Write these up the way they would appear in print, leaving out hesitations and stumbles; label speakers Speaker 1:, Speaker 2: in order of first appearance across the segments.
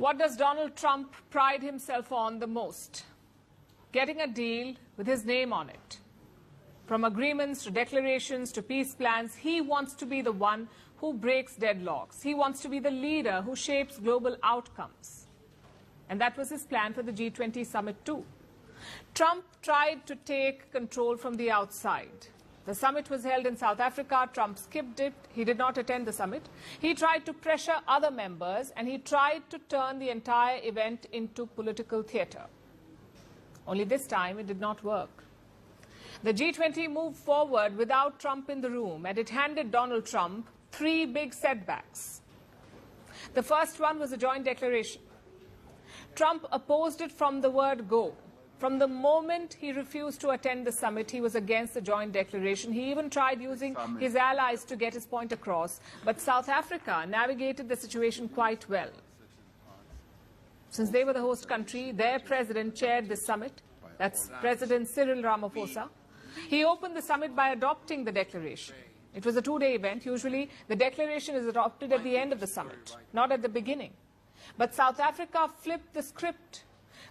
Speaker 1: What does Donald Trump pride himself on the most? Getting a deal with his name on it. From agreements to declarations to peace plans, he wants to be the one who breaks deadlocks. He wants to be the leader who shapes global outcomes. And that was his plan for the G20 summit too. Trump tried to take control from the outside. The summit was held in South Africa. Trump skipped it. He did not attend the summit. He tried to pressure other members, and he tried to turn the entire event into political theatre. Only this time it did not work. The G20 moved forward without Trump in the room, and it handed Donald Trump three big setbacks. The first one was a joint declaration. Trump opposed it from the word go. From the moment he refused to attend the summit, he was against the joint declaration. He even tried using his allies to get his point across. But South Africa navigated the situation quite well. Since they were the host country, their president chaired the summit. That's President Cyril Ramaphosa. He opened the summit by adopting the declaration. It was a two-day event. Usually, the declaration is adopted at the end of the summit, not at the beginning. But South Africa flipped the script.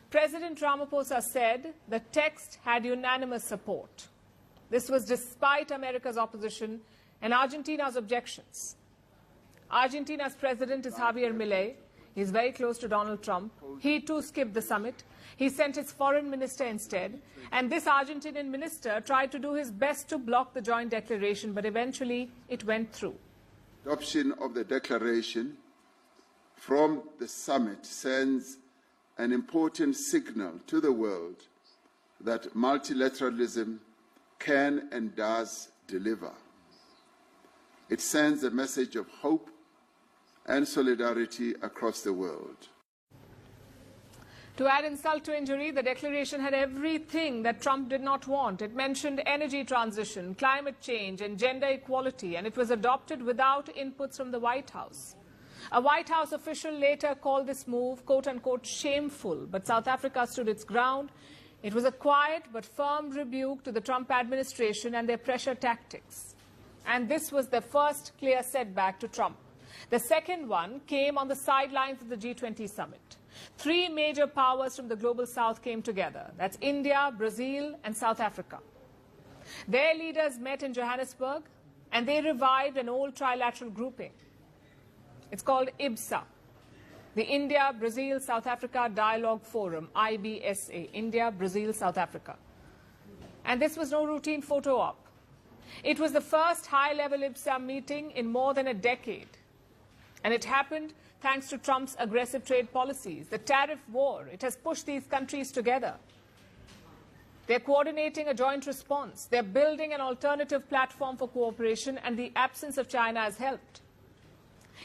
Speaker 1: President Ramaphosa said the text had unanimous support. This was despite America's opposition and Argentina's objections. Argentina's president is Javier Milei. He's very close to Donald Trump. He too skipped the summit. He sent his foreign minister instead. And this Argentinian minister tried to do his best to block the joint declaration, but eventually it went through.
Speaker 2: Adoption of the declaration from the summit sends an important signal to the world that multilateralism can and does deliver. It sends a message of hope and solidarity across the world.
Speaker 1: To add insult to injury, the declaration had everything that Trump did not want. It mentioned energy transition, climate change, and gender equality, and it was adopted without inputs from the White House. A White House official later called this move, quote-unquote, shameful, but South Africa stood its ground. It was a quiet but firm rebuke to the Trump administration and their pressure tactics. And this was the first clear setback to Trump. The second one came on the sidelines of the G20 summit. Three major powers from the global south came together. That's India, Brazil, and South Africa. Their leaders met in Johannesburg, and they revived an old trilateral grouping. It's called IBSA, the India, Brazil, South Africa Dialogue Forum, IBSA, India, Brazil, South Africa. And this was no routine photo op. It was the first high-level IBSA meeting in more than a decade. And it happened thanks to Trump's aggressive trade policies, the tariff war. It has pushed these countries together. They're coordinating a joint response. They're building an alternative platform for cooperation, and the absence of China has helped.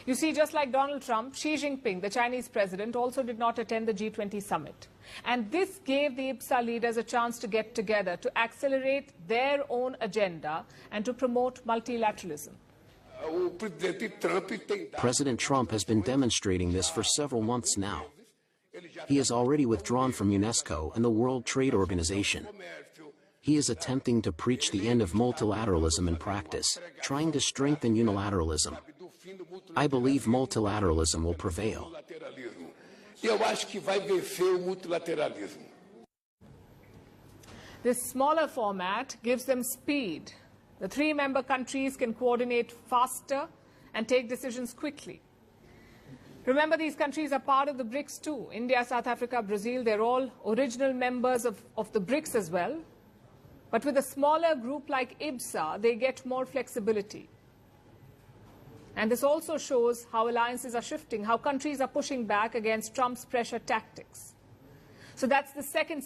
Speaker 1: You see, just like Donald Trump, Xi Jinping, the Chinese president, also did not attend the G20 summit. And this gave the IBSA leaders a chance to get together, to accelerate their own agenda and to promote multilateralism.
Speaker 3: President Trump has been demonstrating this for several months now. He has already withdrawn from UNESCO and the World Trade Organization. He is attempting to preach the end of multilateralism in practice, trying to strengthen unilateralism. I believe multilateralism will prevail.
Speaker 1: This smaller format gives them speed. The three-member countries can coordinate faster and take decisions quickly. Remember, these countries are part of the BRICS too. India, South Africa, Brazil, they're all original members of the BRICS as well. But with a smaller group like IBSA, they get more flexibility. And this also shows how alliances are shifting, how countries are pushing back against Trump's pressure tactics. So that's the second